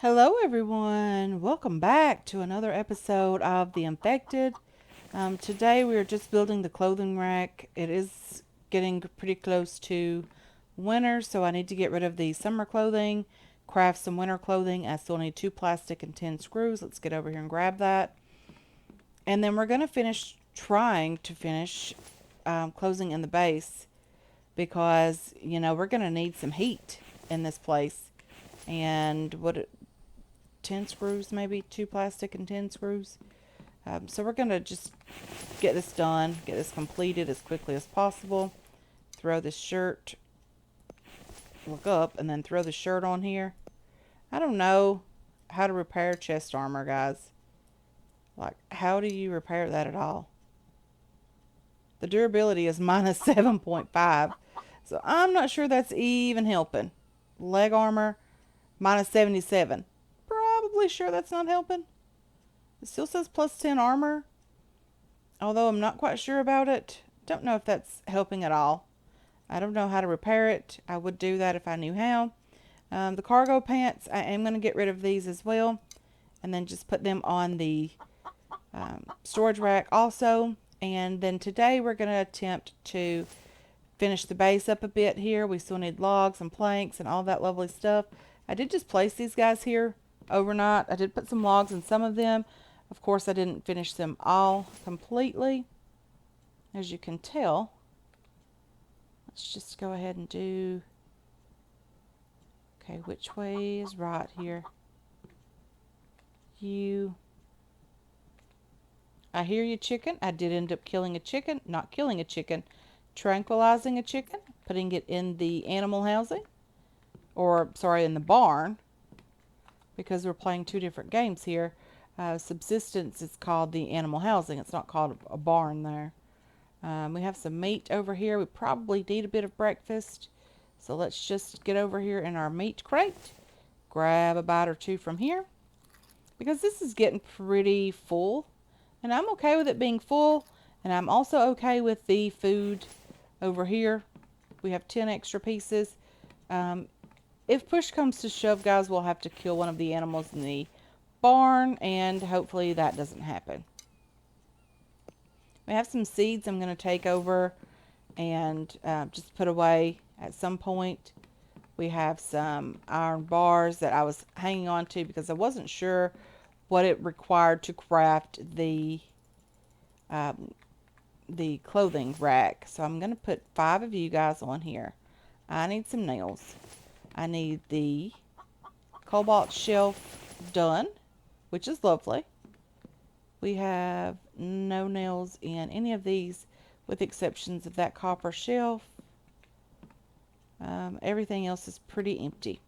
Hello, everyone. Welcome back to another episode of The Infected. Today we are just building the clothing rack. It is getting pretty close to winter, so I need to get rid of the summer clothing, craft some winter clothing. I still need 2 plastic and 10 screws. Let's get over here and grab that. And then we're going to trying to finish closing in the base because, we're going to need some heat in this place. And 10 screws, maybe 2 plastic and 10 screws. So we're going to just get this done, get this completed as quickly as possible. Throw this shirt, look up, and then throw the shirt on here. I don't know how to repair chest armor, guys. Like, how do you repair that at all? The durability is minus 7.5, so I'm not sure that's even helping. Leg armor, minus 77. Probably sure that's not helping. It still says plus 10 armor, although I'm not quite sure about it. Don't know if that's helping at all. I don't know how to repair it. I would do that if I knew how. The cargo pants, I am going to get rid of these as well, and then just put them on the storage rack also. And then today we're going to attempt to finish the base up a bit here. We still need logs and planks and all that lovely stuff. I did just place these guys here overnight. I did put some logs in some of them. Of course, I didn't finish them all completely, as you can tell. Let's just go ahead and do... Okay, which way is right here? I hear you, chicken. I did end up killing a chicken. Not killing a chicken. Tranquilizing a chicken. Putting it in the animal housing. Or, sorry, in the barn. Because we're playing two different games here. Subsistence is called the animal housing. It's not called a barn there. We have some meat over here. We probably need a bit of breakfast. So let's just get over here in our meat crate. Grab a bite or two from here. Because this is getting pretty full. And I'm okay with it being full. And I'm also okay with the food over here. We have 10 extra pieces. If push comes to shove, guys, we'll have to kill one of the animals in the barn. And hopefully that doesn't happen. We have some seeds I'm going to take over and just put away at some point. We have some iron bars that I was hanging on to because I wasn't sure what it required to craft the clothing rack. So I'm going to put 5 of you guys on here. I need some nails. I need the cobalt shelf done, which is lovely. We have no nails in any of these with exceptions of that copper shelf. Everything else is pretty empty.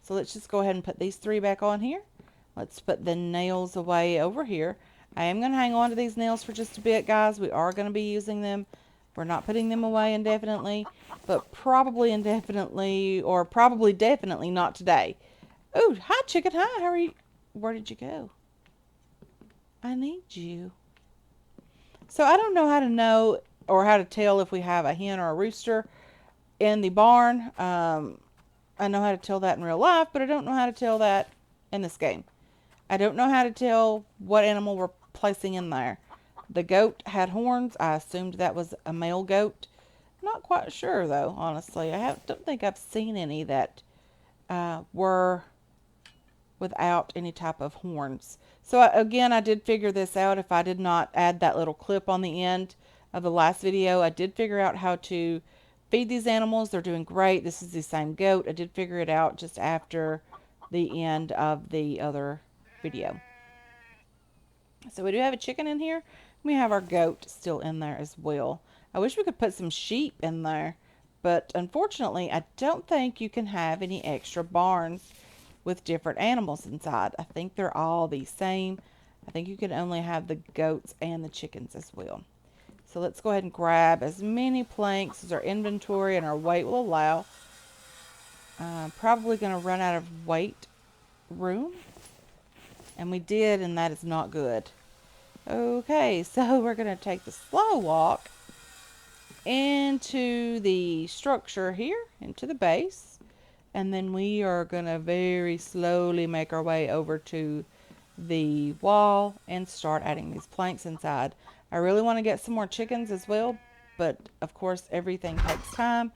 So let's just go ahead and put these 3 back on here. Let's put the nails away over here. I am going to hang on to these nails for just a bit, guys. We are going to be using them. We're not putting them away indefinitely, but probably indefinitely, or probably definitely not today. Oh, hi, chicken. Hi, how are you? Where did you go? I need you. So I don't know how to know or how to tell if we have a hen or a rooster in the barn. I know how to tell that in real life, but I don't know how to tell that in this game. I don't know how to tell what animal we're placing in there. The goat had horns. I assumed that was a male goat. Not quite sure, though, honestly. Don't think I've seen any that were without any type of horns. So again, I did figure this out. If I did not add that little clip on the end of the last video, I did figure out how to feed these animals. They're doing great. This is the same goat. I did figure it out just after the end of the other video. So we do have a chicken in here. We have our goat still in there as well. I wish we could put some sheep in there, but unfortunately, I don't think you can have any extra barns with different animals inside. I think they're all the same. I think you can only have the goats and the chickens as well. So let's go ahead and grab as many planks as our inventory and our weight will allow. Probably going to run out of weight room. And we did, and that is not good. Okay, so we're going to take the slow walk into the structure here, into the base. And then we are going to very slowly make our way over to the wall and start adding these planks inside. I really want to get some more chickens as well, but of course everything takes time.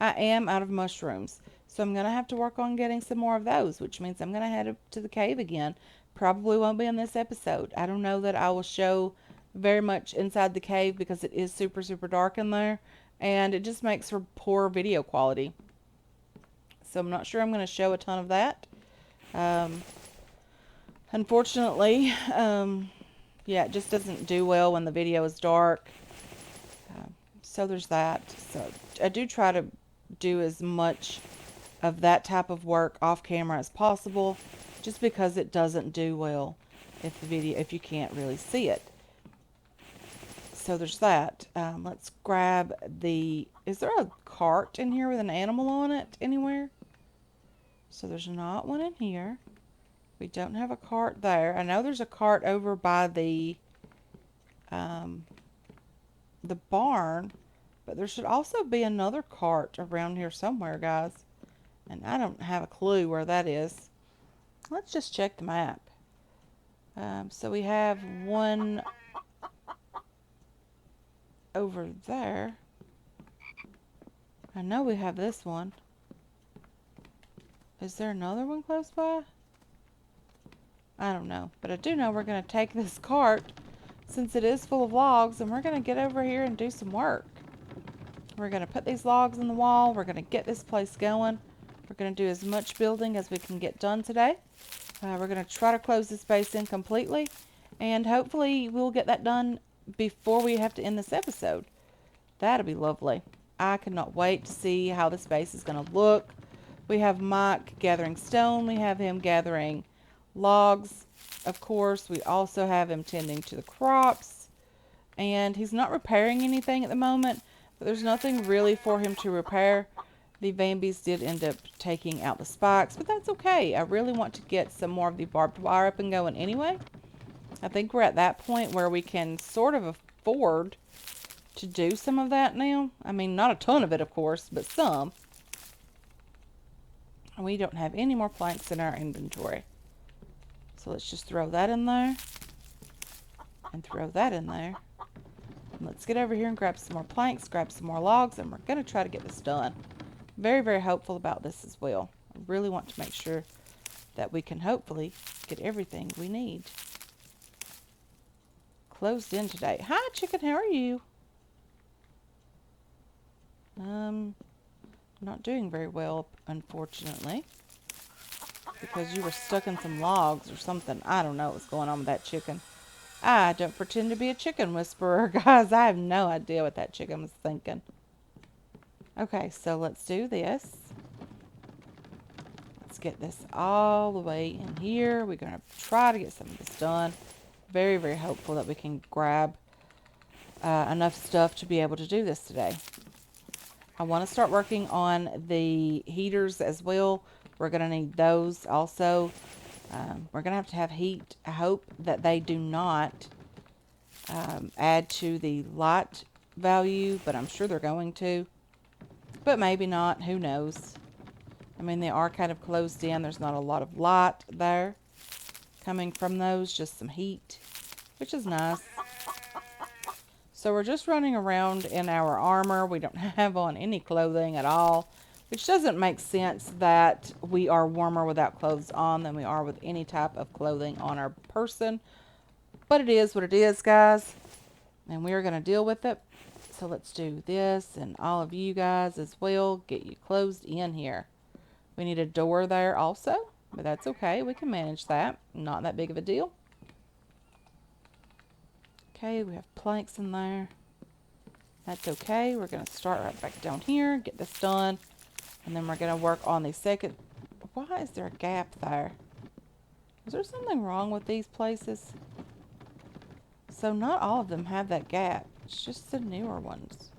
I am out of mushrooms, so I'm going to have to work on getting some more of those, which means I'm going to head up to the cave again. Probably won't be in this episode. I don't know that I will show very much inside the cave because it is super, super dark in there, and it just makes for poor video quality. So I'm not sure I'm going to show a ton of that. Unfortunately, yeah, it just doesn't do well when the video is dark. So there's that. So I do try to do as much of that type of work off camera as possible, just because it doesn't do well if you can't really see it. So there's that. Let's grab is there a cart in here with an animal on it anywhere? So there's not one in here. We don't have a cart there. I know there's a cart over by the barn, but there should also be another cart around here somewhere, guys. And I don't have a clue where that is. Let's just check the map. So we have one over there. I know we have this one. Is there another one close by? I don't know. But I do know we're going to take this cart, since it is full of logs, and we're going to get over here and do some work. We're going to put these logs in the wall. We're going to get this place going. We're going to do as much building as we can get done today. We're going to try to close this space in completely, and hopefully we'll get that done before we have to end this episode. That'll be lovely. I cannot wait to see how the space is going to look. We have Mike gathering stone. We have him gathering logs, of course. We also have him tending to the crops, and he's not repairing anything at the moment, but there's nothing really for him to repair. The Vambies did end up taking out the spikes, but that's okay. I really want to get some more of the barbed wire up and going anyway. I think we're at that point where we can sort of afford to do some of that now. I mean, not a ton of it, of course, but some. We don't have any more planks in our inventory. So let's just throw that in there. And throw that in there. And let's get over here and grab some more planks, grab some more logs, and we're going to try to get this done. Very, very hopeful about this as well. I really want to make sure that we can hopefully get everything we need. Closed in today. Hi, chicken. How are you? Not doing very well, unfortunately. Because you were stuck in some logs or something. I don't know what's going on with that chicken. I don't pretend to be a chicken whisperer, guys. I have no idea what that chicken was thinking. Okay, so let's do this. Let's get this all the way in here. We're going to try to get some of this done. Very, very hopeful that we can grab enough stuff to be able to do this today. I want to start working on the heaters as well. We're going to need those also. We're going to have heat. I hope that they do not add to the light value, but I'm sure they're going to. But maybe not. Who knows? I mean, they are kind of closed in. There's not a lot of light there coming from those. Just some heat, which is nice. So we're just running around in our armor. We don't have on any clothing at all, which doesn't make sense that we are warmer without clothes on than we are with any type of clothing on our person. But it is what it is, guys. And we are going to deal with it. So let's do this, and all of you guys as well, get you closed in here. We need a door there also, but that's okay. We can manage that. Not that big of a deal. Okay, we have planks in there. That's okay. We're going to start right back down here, get this done, and then we're going to work on the second. Why is there a gap there? Is there something wrong with these places? So not all of them have that gap. It's just the newer ones.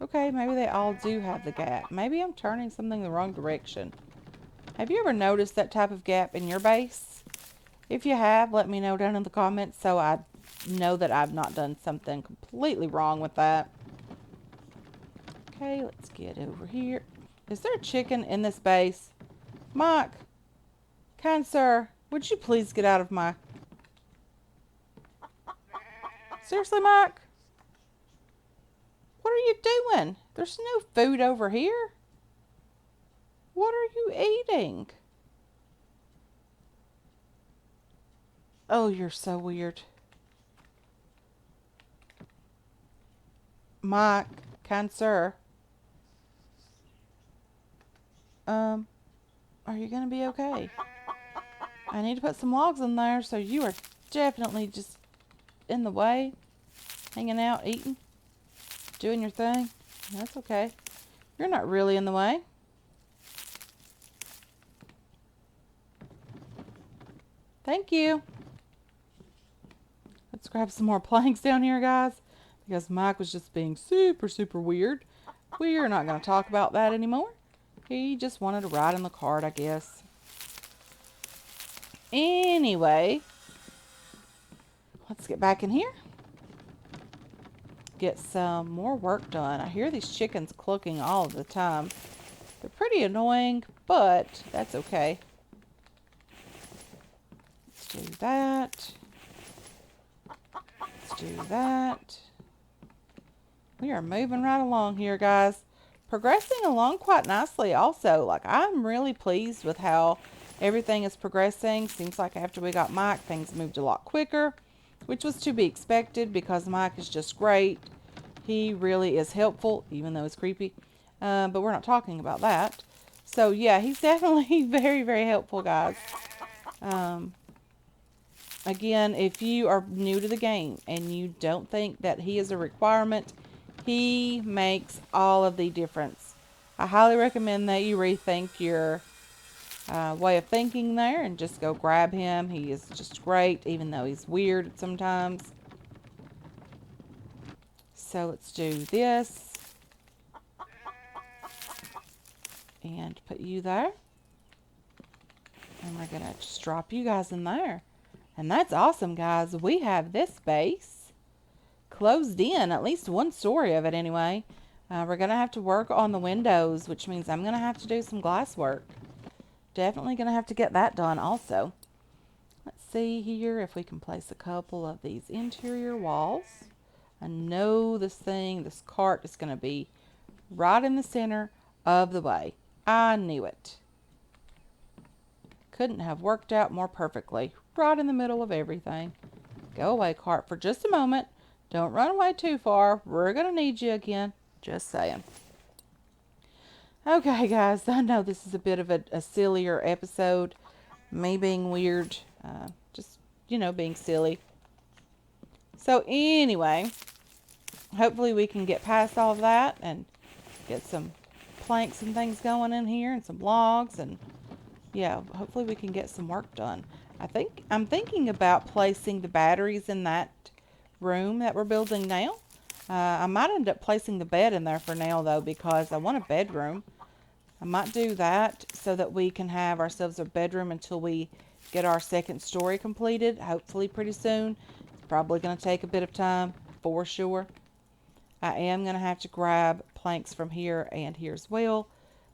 Okay, maybe they all do have the gap. Maybe I'm turning something the wrong direction. Have you ever noticed that type of gap in your base? If you have, let me know down in the comments so I know that I've not done something completely wrong with that. Okay, let's get over here. Is there a chicken in this base? Mike, kind sir, would you please get out of my... Seriously, Mike? What are you doing? There's no food over here. What are you eating? Oh, you're so weird. Mike, kind sir. Are you gonna be okay? I need to put some logs in there, so you are definitely just in the way. Hanging out, eating, doing your thing. That's okay. You're not really in the way. Thank you. Let's grab some more planks down here, guys, because Mike was just being super, super weird. We are not going to talk about that anymore. He just wanted to ride in the cart, I guess. Anyway, let's get back in here. Get some more work done. I hear these chickens clucking all of the time. They're pretty annoying, but that's okay. Let's do that. Let's do that. We are moving right along here, guys. Progressing along quite nicely also. Like, I'm really pleased with how everything is progressing. Seems like after we got Mike, things moved a lot quicker, which was to be expected because Mike is just great. He really is helpful, even though it's creepy. But we're not talking about that. So, yeah, he's definitely very, very helpful, guys. Again, if you are new to the game and you don't think that he is a requirement, he makes all of the difference. I highly recommend that you rethink your way of thinking there and just go grab him. He is just great, even though he's weird sometimes. So let's do this. And put you there. And we're going to just drop you guys in there. And that's awesome, guys. We have this base closed in, at least one story of it anyway. We're going to have to work on the windows, which means I'm going to have to do some glass work. Definitely going to have to get that done also. Let's see here if we can place a couple of these interior walls. I know this cart is going to be right in the center of the way. I knew it. Couldn't have worked out more perfectly. Right in the middle of everything. Go away, cart, for just a moment. Don't run away too far. We're going to need you again. Just saying. Okay, guys. I know this is a bit of a sillier episode. Me being weird. Just, being silly. So, anyway. Hopefully we can get past all of that and get some planks and things going in here and some logs. And, yeah, hopefully we can get some work done. I'm thinking about placing the batteries in that room that we're building now. I might end up placing the bed in there for now, though, because I want a bedroom. I might do that so that we can have ourselves a bedroom until we get our second story completed, hopefully pretty soon. It's probably going to take a bit of time, for sure. I am going to have to grab planks from here and here as well,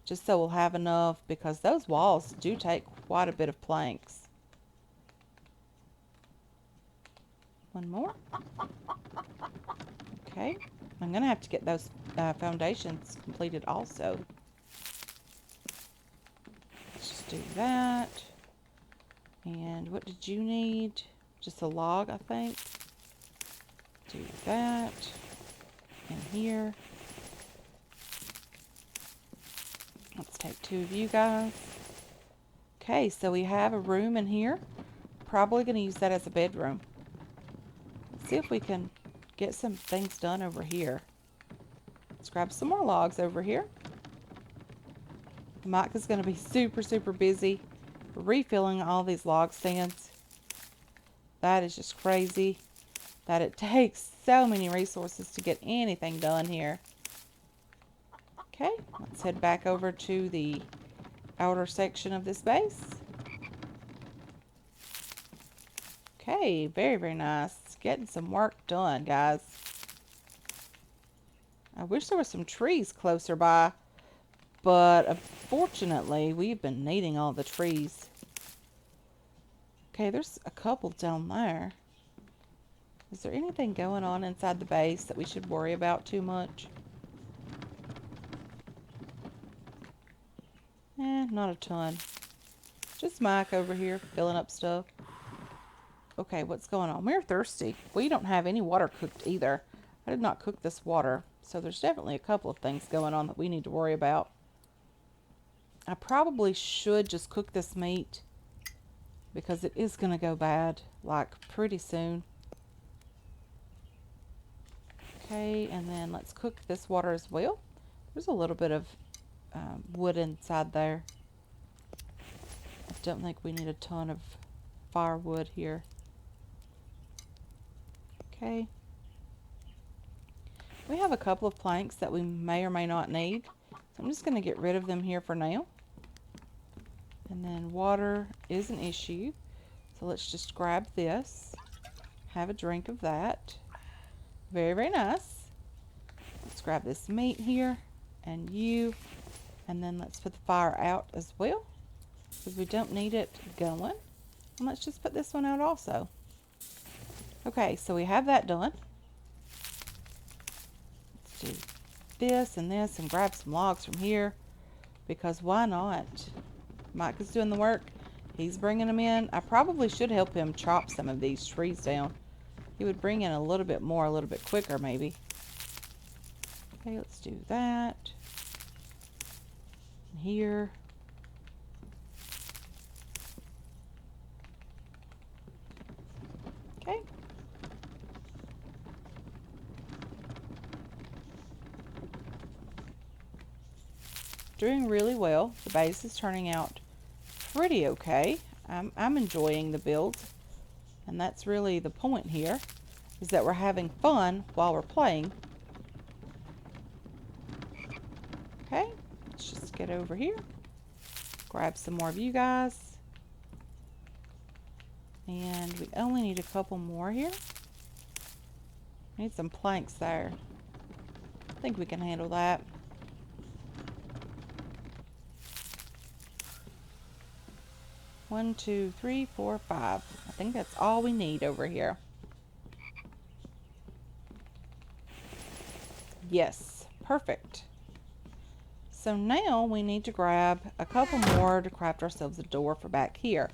just so we'll have enough, because those walls do take quite a bit of planks. One more. Okay. I'm going to have to get those foundations completed also. Let's just do that. And what did you need? Just a log, I think. Do that. In here. Let's take two of you guys. Okay, so we have a room in here. Probably going to use that as a bedroom. Let's see if we can get some things done over here. Let's grab some more logs over here. Mike is going to be super, super busy refilling all these log stands. That is just crazy that it takes so many resources to get anything done here. Okay, let's head back over to the outer section of this base. Okay, very, very nice. Getting some work done, guys. I wish there were some trees closer by, but unfortunately, we've been needing all the trees. Okay, there's a couple down there. Is there anything going on inside the base that we should worry about too much? Not a ton. Just Mike over here filling up stuff. Okay, what's going on? We're thirsty. We don't have any water cooked either. I did not cook this water. So there's definitely a couple of things going on that we need to worry about. I probably should just cook this meat because it is going to go bad, like, pretty soon. Okay, and then let's cook this water as well. There's a little bit of wood inside there. I don't think we need a ton of firewood here. Okay. We have a couple of planks that we may or may not need. So I'm just going to get rid of them here for now. And then water is an issue. So let's just grab this. Have a drink of that. Very, very nice. Let's grab this meat here. And you. And then let's put the fire out as well, because we don't need it going. And let's just put this one out also. Okay, so we have that done. Let's do this and grab some logs from here, because why not? Mike is doing the work. He's bringing them in. I probably should help him chop some of these trees down. He would bring in a little bit more, a little bit quicker maybe. Okay, let's do that. Here. Okay. Doing really well. The base is turning out pretty okay. I'm enjoying the build, and that's really the point here, is that we're having fun while we're playing. Okay, let's just get over here, grab some more of you guys, and we only need a couple more here. Need some planks there. I think we can handle that. One, two, three, four, five. I think that's all we need over here. Yes, perfect. So now we need to grab a couple more to craft ourselves a door for back here.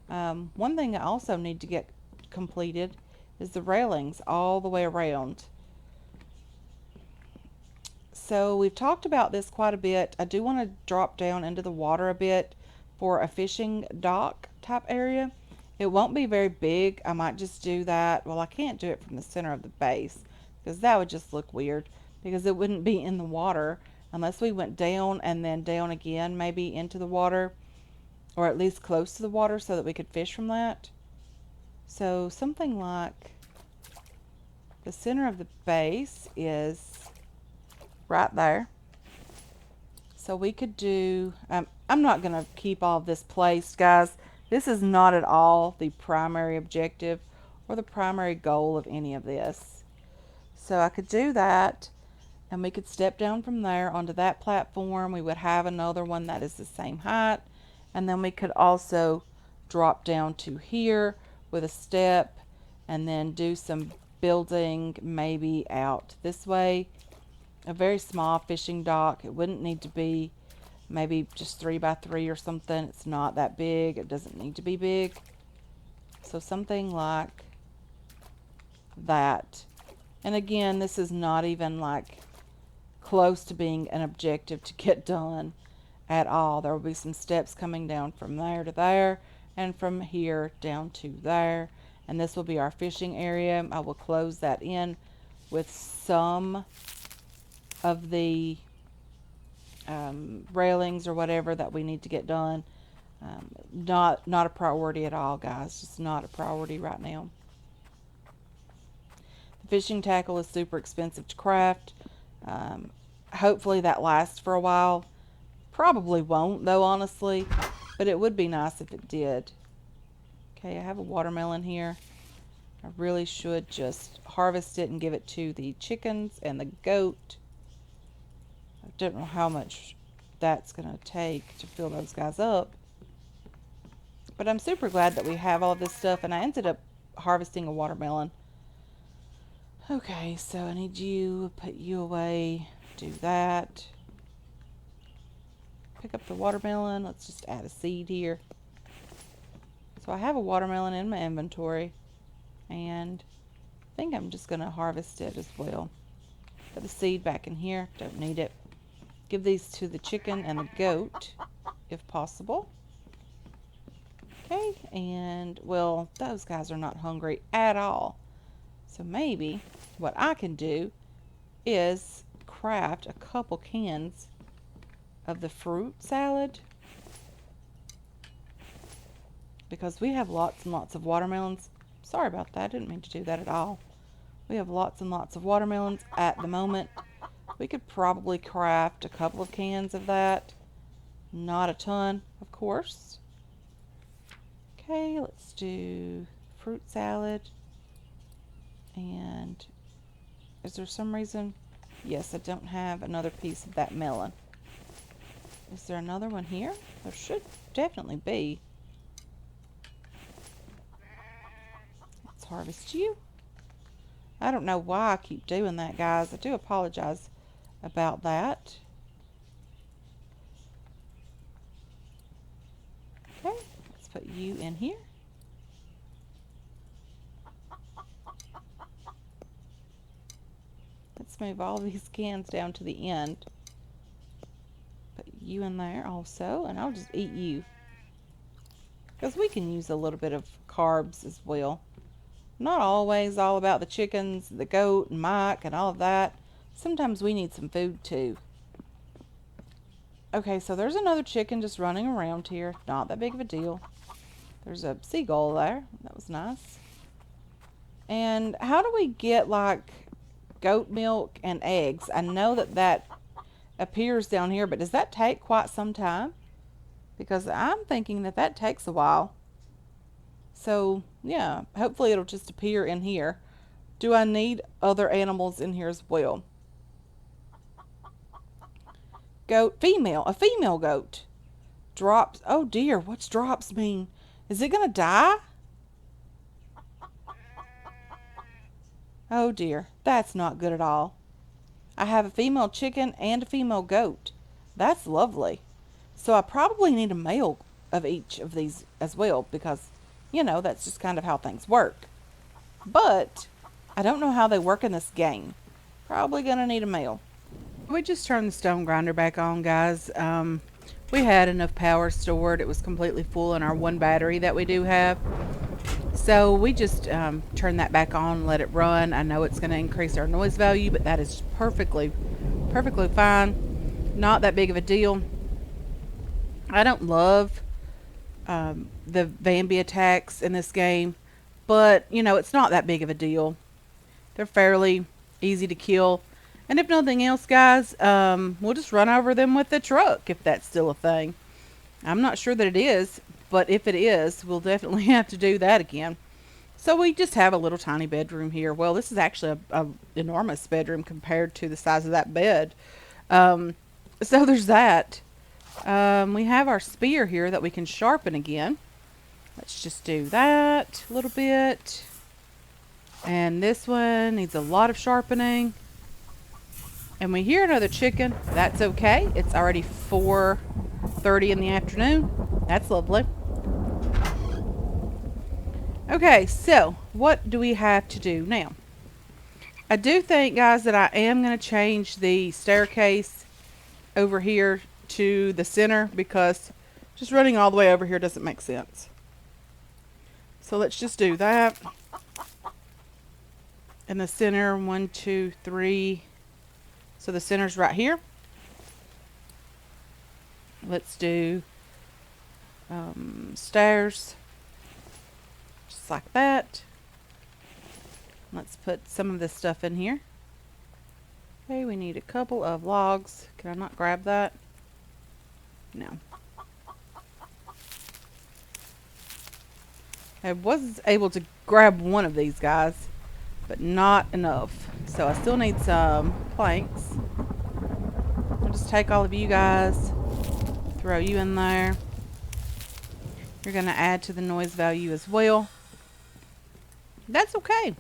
One thing I also need to get completed is the railings all the way around. So we've talked about this quite a bit. I do want to drop down into the water a bit for a fishing dock type area. It won't be very big. I might just do that. Well, I can't do it from the center of the base because that would just look weird, because it wouldn't be in the water unless we went down and then down again, maybe into the water, or at least close to the water so that we could fish from that. So something like the center of the base is right there. So we could do, I'm not going to keep all of this placed, guys. This is not at all the primary objective or the primary goal of any of this. So I could do that, and we could step down from there onto that platform. We would have another one that is the same height, and then we could also drop down to here with a step and then do some building maybe out this way. A very small fishing dock. It wouldn't need to be maybe just 3 by 3 or something. It's not that big. It doesn't need to be big. So something like that. And again, this is not even like close to being an objective to get done at all. There will be some steps coming down from there to there, and from here down to there. And this will be our fishing area. I will close that in with some of the railings or whatever that we need to get done. Not a priority at all, guys. Just not a priority right now. The fishing tackle is super expensive to craft. Hopefully that lasts for a while. Probably won't though, honestly, but it would be nice if it did. Okay, I have a watermelon here. I really should just harvest it and give it to the chickens and the goat. I don't know how much that's going to take to fill those guys up. But I'm super glad that we have all this stuff, and I ended up harvesting a watermelon. Okay, so I need you, put you away, do that. Pick up the watermelon. Let's just add a seed here. So I have a watermelon in my inventory, and I think I'm just going to harvest it as well. Put the seed back in here. Don't need it. Give these to the chicken and the goat, if possible. Okay, and, well, those guys are not hungry at all. So maybe what I can do is craft a couple cans of the fruit salad, because we have lots and lots of watermelons. Sorry about that. I didn't mean to do that at all. We have lots and lots of watermelons at the moment. We could probably craft a couple of cans of that. Not a ton, of course. Okay, let's do fruit salad. And is there some reason? Yes, I don't have another piece of that melon. Is there another one here? There should definitely be. Let's harvest you. I don't know why I keep doing that, guys. I do apologize about that. Okay, let's put you in here. Let's move all these cans down to the end. Put you in there also, and I'll just eat you, because we can use a little bit of carbs as well. Not always all about the chickens, the goat, and Mike, and all of that. Sometimes we need some food too. Okay, so there's another chicken just running around here. Not that big of a deal. There's a seagull there. That was nice. And how do we get, like, goat milk and eggs? I know that that appears down here, but does that take quite some time? Because I'm thinking that that takes a while. So, yeah, hopefully it'll just appear in here. Do I need other animals in here as well? Goat, female, a female goat. Drops, oh dear, what's drops mean? Is it gonna die? Oh dear, that's not good at all. I have a female chicken and a female goat. That's lovely. So I probably need a male of each of these as well, because, you know, that's just kind of how things work. But I don't know how they work in this game. Probably gonna need a male. We just turned the stone grinder back on, guys. We had enough power stored. It was completely full in our one battery that we do have. So we just turned that back on, let it run. I know it's going to increase our noise value, but that is perfectly fine. Not that big of a deal. I don't love the Vambies attacks in this game, but, you know, it's not that big of a deal. They're fairly easy to kill. And if nothing else, guys, we'll just run over them with the truck, if that's still a thing. I'm not sure that it is, but if it is, we'll definitely have to do that again. So we just have a little tiny bedroom here. Well, this is actually a enormous bedroom compared to the size of that bed. So there's that. We have our spear here that we can sharpen again. Let's just do that a little bit. And this one needs a lot of sharpening. And we hear another chicken. That's okay. It's already 4:30 in the afternoon. That's lovely. Okay, so what do we have to do now? I do think, guys, that I am going to change the staircase over here to the center, because just running all the way over here doesn't make sense. So let's just do that. In the center, 1, 2, 3. So the center's right here. Let's do stairs, just like that. Let's put some of this stuff in here. Okay, we need a couple of logs. Can I not grab that? No. I was able to grab one of these guys, but not enough. So I still need some planks. I'll just take all of you guys, Throw you in there. You're going to add to the noise value as well. That's okay.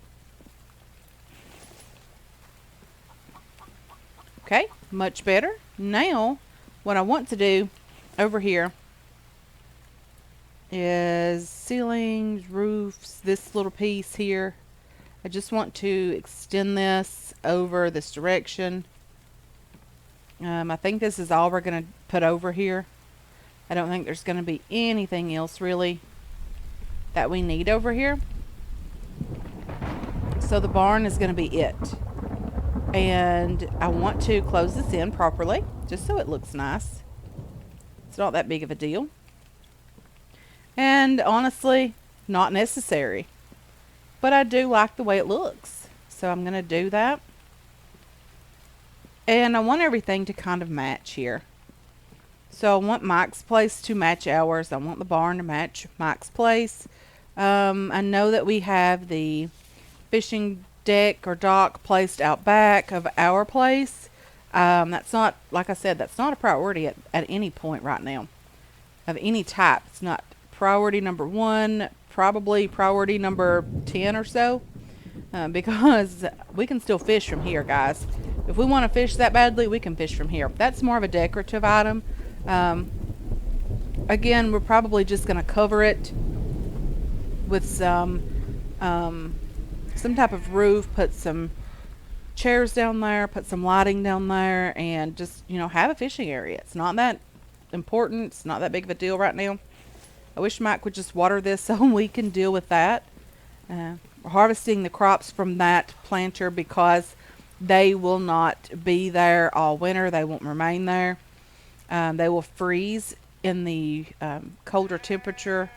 Okay, much better. Now, what I want to do over here is ceilings, roofs, this little piece here. I just want to extend this over this direction. I think this is all we're going to put over here. I don't think there's going to be anything else really that we need over here. So the barn is going to be it. And I want to close this in properly, just so it looks nice. It's not that big of a deal. And honestly, not necessary. But I do like the way it looks. So I'm going to do that. And I want everything to kind of match here. So I want Mike's place to match ours. I want the barn to match Mike's place. I know that we have the fishing deck or dock placed out back of our place. That's not, like I said, that's not a priority at any point right now of any type. It's not priority number 1, probably priority number 10 or so, because we can still fish from here, guys. If we want to fish that badly, we can fish from here. That's more of a decorative item. Again, we're probably just going to cover it with some type of roof, put some chairs down there, put some lighting down there, and just, you know, have a fishing area. It's not that important. It's not that big of a deal right now. I wish Mike would just water this so we can deal with that. We're harvesting the crops from that planter because they will not be there all winter. They won't remain there. They will freeze in the colder temperature.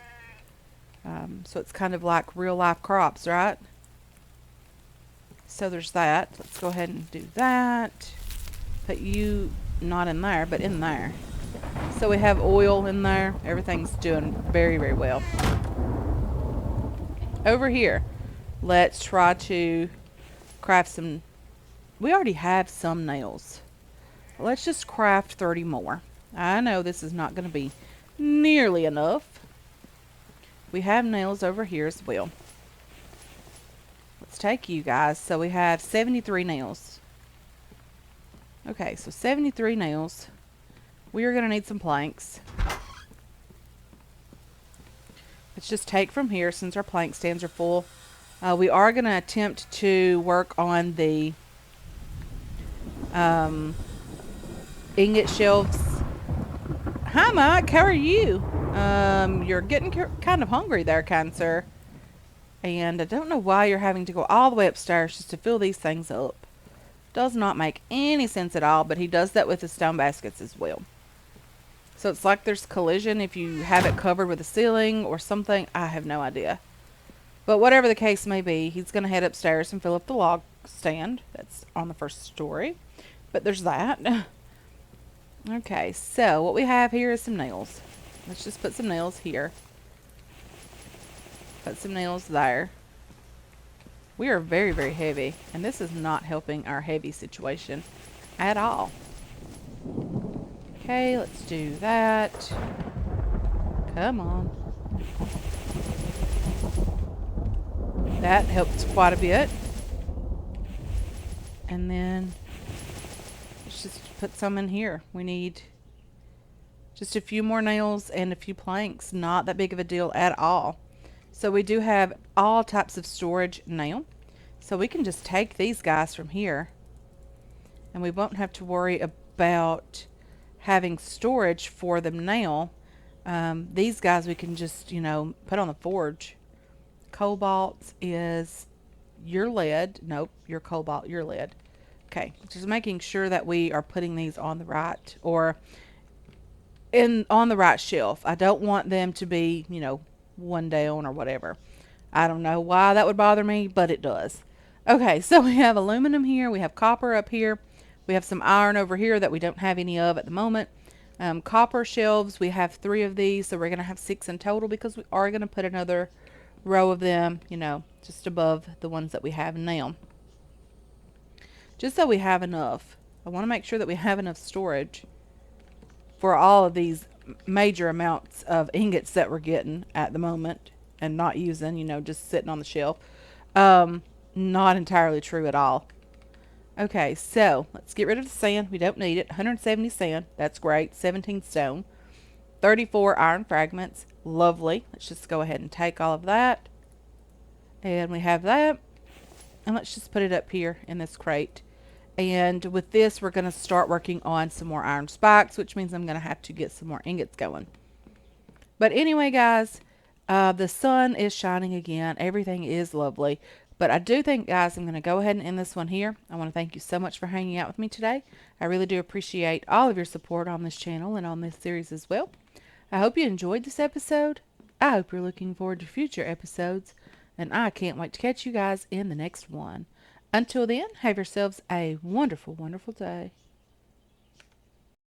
So it's kind of like real life crops, right? So there's that. Let's go ahead and do that. Put you not in there, but in there. So we have oil in there. Everything's doing very, very well. Over here, let's try to craft some. We already have some nails. Let's just craft 30 more. I know this is not going to be nearly enough. We have nails over here as well. Let's take you guys. So we have 73 nails. Okay, so 73 nails. We are going to need some planks. Let's just take from here since our plank stands are full. We are going to attempt to work on the ingot shelves. Hi, Mike. How are you? You're getting kind of hungry there, kind sir. And I don't know why you're having to go all the way upstairs just to fill these things up. Does not make any sense at all, but he does that with the stone baskets as well. So it's like there's collision if you have it covered with a ceiling or something. I have no idea. But whatever the case may be, he's going to head upstairs and fill up the log stand. That's on the first story. But there's that. Okay, so what we have here is some nails. Let's just put some nails here. Put some nails there. We are very, very heavy, and this is not helping our heavy situation at all. Okay, let's do that. Come on. That helps quite a bit. And then let's just put some in here. We need just a few more nails and a few planks. Not that big of a deal at all. So we do have all types of storage now. So we can just take these guys from here. And we won't have to worry about having storage for them now. These guys we can just, you know, put on the forge. Cobalt is your lead. Nope, your cobalt, your lead. Okay, just making sure that we are putting these on the right, or on the right shelf. I don't want them to be, you know, one down or whatever. I don't know why that would bother me, but it does. Okay, so we have aluminum here. We have copper up here. We have some iron over here that we don't have any of at the moment. Copper shelves, we have 3 of these, so we're going to have 6 in total because we are going to put another row of them, you know, just above the ones that we have now. Just so we have enough. I want to make sure that we have enough storage for all of these major amounts of ingots that we're getting at the moment and not using, just sitting on the shelf. Um, Not entirely true at all. Okay, so let's get rid of the sand. We don't need it. 170 sand. That's great. 17 stone. 34 iron fragments. Lovely. Let's just go ahead and take all of that. And we have that. And let's just put it up here in this crate. And with this, we're going to start working on some more iron spikes, which means I'm going to have to get some more ingots going. But anyway, guys, the sun is shining again. Everything is lovely. But I do think, guys, I'm going to go ahead and end this one here. I want to thank you so much for hanging out with me today. I really do appreciate all of your support on this channel and on this series as well. I hope you enjoyed this episode. I hope you're looking forward to future episodes. And I can't wait to catch you guys in the next one. Until then, have yourselves a wonderful, wonderful day.